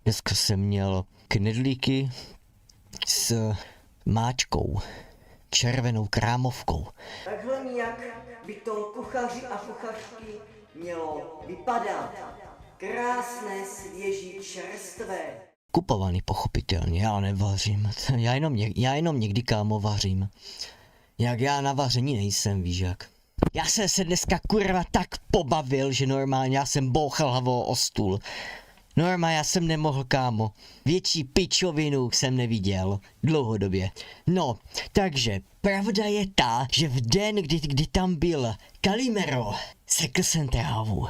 Dneska jsem měl knedlíky s máčkou, červenou krámovkou. Takhle nějak by to kuchaři a kuchařky mělo vypadat. Krásné, svěží, čerstvé. Kupovaný pochopitelně, já nevařím. Já jenom někdy, kámo, vařím. Jak já na vaření nejsem, víš jak. Já jsem se dneska kurva tak pobavil, že normálně já jsem bouchal hlavou o stůl. Normálně já jsem nemohl, kámo. Větší pičovinu jsem neviděl dlouhodobě. No, takže pravda je ta, že v den, kdy tam byl Calimero, sekl jsem trávu.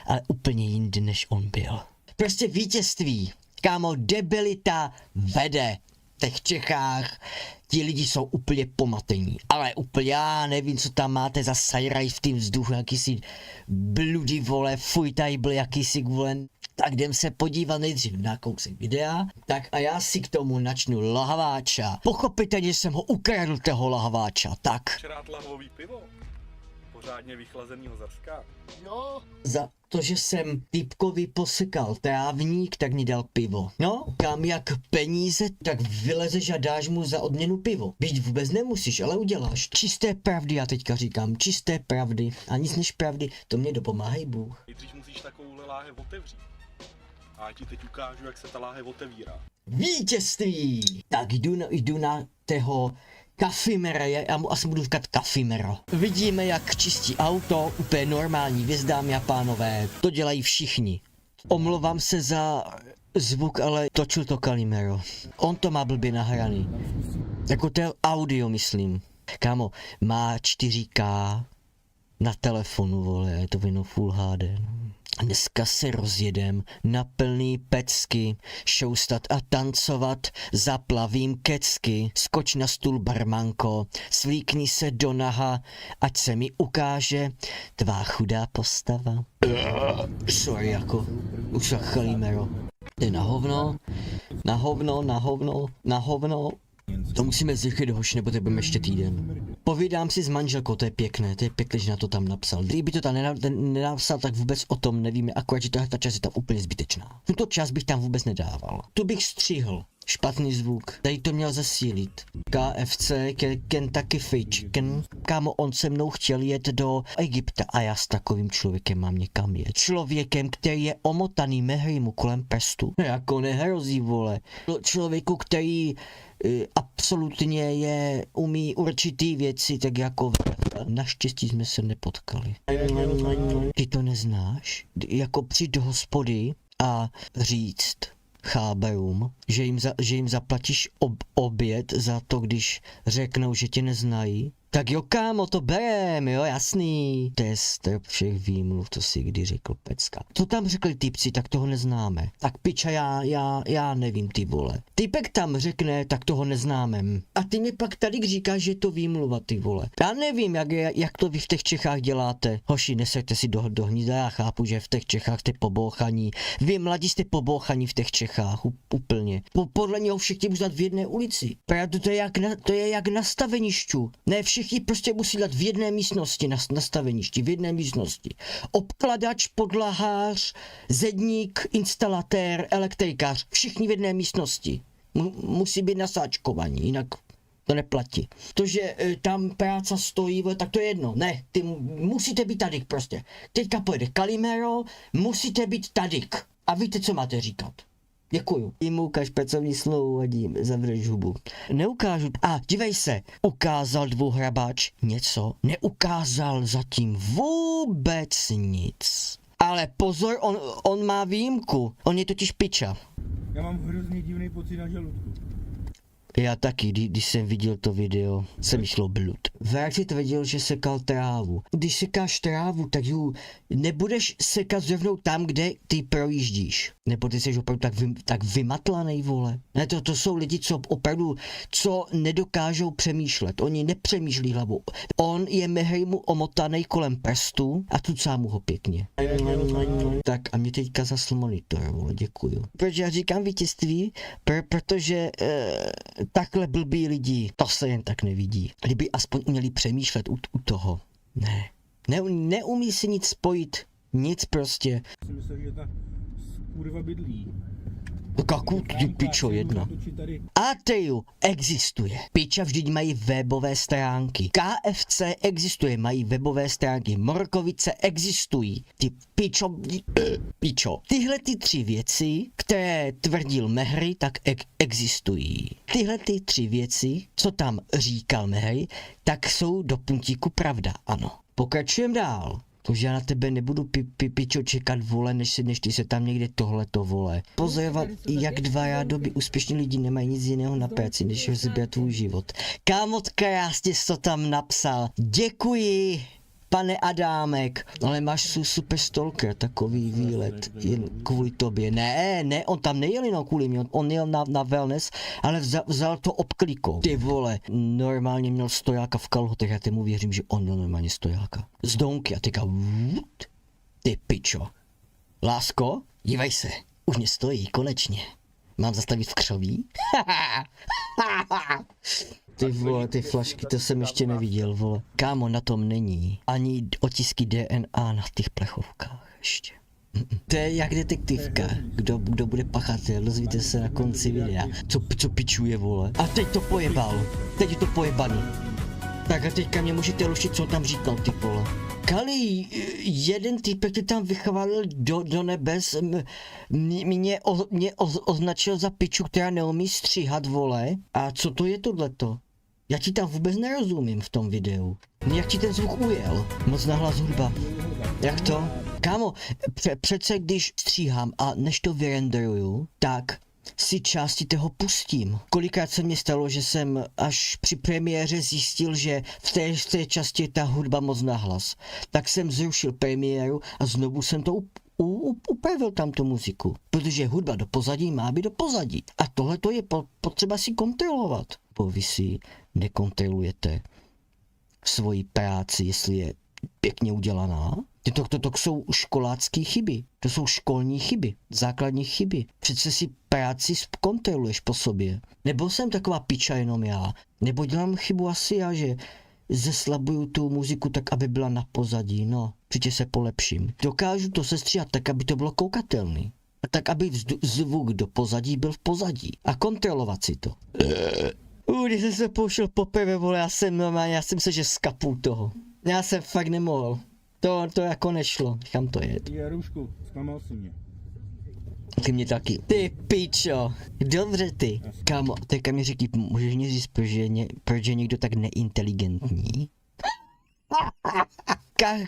Ale úplně jindy, než on byl. Prostě vítězství. Kámo, debilita vede. V těch Čechách ti lidi jsou úplně pomatení. Ale úplně, já nevím, co tam máte za sajraj v tým vzduchu, jakýsi bludý vole, fuj, tady byl jakýsi vole. Tak jdem se podívat nejdřív na kousek videa. Tak a já si k tomu načnu lahváča. Pochopitelně jsem ho ukradl, toho lahváča, tak. Rád lahvový pivo? Pořádně vychlazenýho Zarska? No, Za to, že jsem týpkovi posekal trávník, tak mi dal pivo. No, kam jak peníze, tak vylezeš a dáš mu za odměnu pivo. Být vůbec nemusíš, ale uděláš. Čisté pravdy, já teďka říkám, čisté pravdy. A nic než pravdy, to mě dopomáhej Bůh. Nejdřív musíš takovouhle láhev otevřít. A já ti teď ukážu, jak se ta láhev otevírá. Vítězství! Tak jdu na tého Kafimera, já mu asi budu říkat Kafimero. Vidíme, jak čistí auto, úplně normální věc, dámy a pánové. To dělají všichni. Omlouvám se za zvuk, ale točil to Calimero. On to má blbě nahraný. Jako to je audio, myslím. Kámo, má 4K na telefonu, vole, je to vino Full HD. Dneska se rozjedem na plný pecky, šoustat a tancovat, zaplavím kecky, skoč na stůl barmanko, svlíkni se do naha, ať se mi ukáže tvá chudá postava. Sorry jako, už jak Calimero. Jde na hovno, na hovno, na hovno, na hovno. To musíme zrychlit, hoši, nebo to budeme ještě týden. Povídám si s manželkou, to je pěkné, že na to tam napsal. Kdyby to tam nenapsal, tak vůbec o tom nevíme, akorát, že ta část je tam úplně zbytečná. Tuto část bych tam vůbec nedával. Tu bych střihl. Špatný zvuk. Tady to měl zesílit. KFC, Kentucky Fried Chicken. Kámo, on se mnou chtěl jet do Egypta a já s takovým člověkem mám někam jet. Člověkem, který je omotaný mehrimu kolem prstu. Jako nehrozí, vole. Člověku, který absolutně umí určitý věci, tak jako naštěstí jsme se nepotkali. Ty to neznáš? Jako přijít do hospody a říct cháberům, že jim zaplatíš oběd za to, když řeknou, že tě neznají. Tak jo, kámo, to berem, jo, jasný. To je strop všech výmluv, to si kdy řekl Pecka. Co tam řekli typci, tak toho neznáme. Tak piča, já nevím, ty vole. Typek tam řekne, tak toho neznáme. A ty mi pak tady říkáš, že je to výmluva, ty vole. Já nevím, jak to vy v těch Čechách děláte. Hoši, neseďte si do hnízda, já chápu, že v těch Čechách jste pobouchaní. Vy mladí jste pobouchaní v těch Čechách, úplně. Podle něho všichni musí dát v jedné ulici. Právě to je jak na stavenišťu. Ne, všichni prostě musí dát v jedné místnosti, na staveništi, v jedné místnosti. Obkladač, podlahář, zedník, instalatér, elektrikář, všichni v jedné místnosti. Musí být nasáčkovaní, jinak to neplatí. To, že tam práce stojí, tak to je jedno. Ne, ty musíte být tadyk prostě. Teďka pojede Calimero, musíte být tadyk. A víte, co máte říkat. Děkuju. Jim ukáž pracovní slovo a dím, zavřeš hubu. Neukážu. A dívej se, ukázal dvouhrabáč něco? Neukázal zatím vůbec nic. Ale pozor, on má výjimku. On je totiž piča. Já mám hrozně divný pocit na žaludku. Já taky, když jsem viděl to video, se mi šlo blud. Vrátit tvrdil, že sekal trávu. Když sekáš trávu, tak ju nebudeš sekat zrovna tam, kde ty projíždíš. Nebo ty jsi opravdu tak vymatlanej, vole. Ne, to jsou lidi, co opravdu, co nedokážou přemýšlet. Oni nepřemýšlí hlavou. On je mehrimu omotanej kolem prstu a tucá mu ho pěkně. Tak a mě teďka zasl monitor, vole, děkuju. Proč já říkám vítězství? Protože takhle blbý lidi, to se jen tak nevidí. Kdyby aspoň uměli přemýšlet u toho. Ne. Neumí si nic spojit. Nic prostě. Já si myslím, že ta kurva bydlí. Kaku, ty pičo, jedna. ATU existuje. Piča vždyť mají webové stránky. KFC existuje, mají webové stránky. Morkovice existují. Ty pičo. Tyhle ty 3 věci, které tvrdil Mehry, tak existují. Tyhle ty 3 věci, co tam říkal Mehry, tak jsou do puntíku pravda, ano. Pokračujem dál. Protože já na tebe nebudu pičo čekat, vole, než ty se tam někde tohleto, vole. Pozorovat, jak 2 rádoby úspěšní lidi nemají nic jiného na práci, než rozebrat tvůj život. Kámo, krásně jsi to tam napsal. Děkuji, pane Adámek. Ale máš super stalker, takový výlet, jen kvůli tobě. Ne, on tam nejel jenom kvůli mě, on jel na wellness, ale vzal to obkliko. Ty vole, normálně měl stojáka v kalhotech, já tomu věřím, že on měl normálně stojáka. Z donky a teďka, ty pičo. Lásko, dívej se, už mě stojí, konečně. Mám zastavit v křoví? Ty vole, ty flašky, to jsem ještě neviděl, vole. Kámo, na tom není ani otisky DNA na těch plechovkách ještě. To je jak detektivka. Kdo bude pachatel, dozvíte se na konci videa. Co pičuje, vole. A teď to pojebal. Teď je to pojebaný. Tak a teďka mě můžete luštit, co on tam říkal, ty vole. Kali, jeden týpek ty tam vychválil do nebes, mě označil za piču, která neumí stříhat, vole. A co to je tohleto? Já ti tam vůbec nerozumím v tom videu. Jak ti ten zvuk ujel? Moc nahlas hudba. Jak to? Kámo, přece když stříhám a než to vyrenderuju, tak si části toho pustím. Kolikrát se mi stalo, že jsem až při premiéře zjistil, že v té části je ta hudba moc nahlas. Tak jsem zrušil premiéru a znovu jsem to upravil tam tu muziku. Protože hudba do pozadí má být do pozadí. A tohle to je potřeba si kontrolovat. Bo vy si nekontrolujete svoji práci, jestli je pěkně udělaná. To jsou školácké chyby, to jsou školní chyby, základní chyby. Přece si práci kontroluješ po sobě. Nebo jsem taková piča jenom já, nebo dělám chybu asi já, že zeslabuju tu muziku tak, aby byla na pozadí, no, přijde se polepším. Dokážu to sestříhat tak, aby to bylo koukatelný. A tak, aby zvuk do pozadí byl v pozadí. A kontrolovat si to. Když jsem se poušel poprvé, vole, já jsem se, že skapu toho. Já jsem fakt nemohl. To jako nešlo, kam to jet. Jarušku, zklamal si mě. Ty mě taky. Ty pičo, dobře ty. Kámo, teďka mi řekni, můžeš mě říct, proč je někdo tak neinteligentní?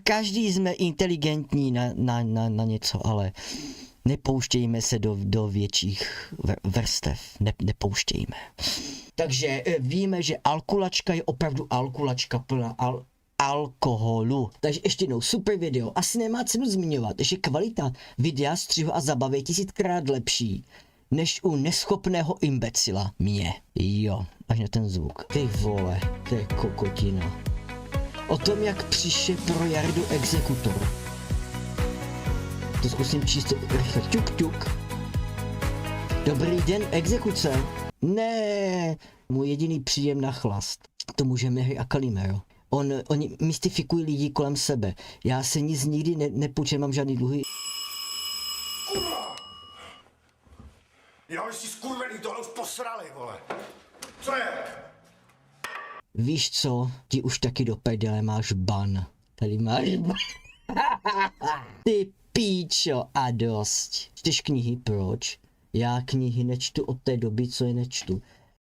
Každý jsme inteligentní na něco, ale nepouštějme se do větších vrstev. Nepouštějme. Takže víme, že alkulačka je opravdu alkulačka plná alkoholu. Takže ještě jednou, super video. Asi nemá cenu zmiňovat, že kvalita videa, střihu a zabavy je 1000krát lepší než u neschopného imbecila mě. Jo, až na ten zvuk. Ty vole, to je kokotina. O tom, jak přišel pro Jardu exekutor. To zkusím číst rychle. Tuk. Dobrý den, exekuce. Ne, můj jediný příjem na chlast. To může Mehry a Kalimero. Oni mystifikují lidi kolem sebe. Já se nic nikdy nepůjčím, mám žádný dluhy. Jo, jsi skurvený, tohle už posrali, vole. Co je? Víš co, ti už taky do prdele máš ban. Tady máš ban. Ty píčo a dost. Čteš knihy, proč? Já knihy nečtu od té doby, co je nečtu.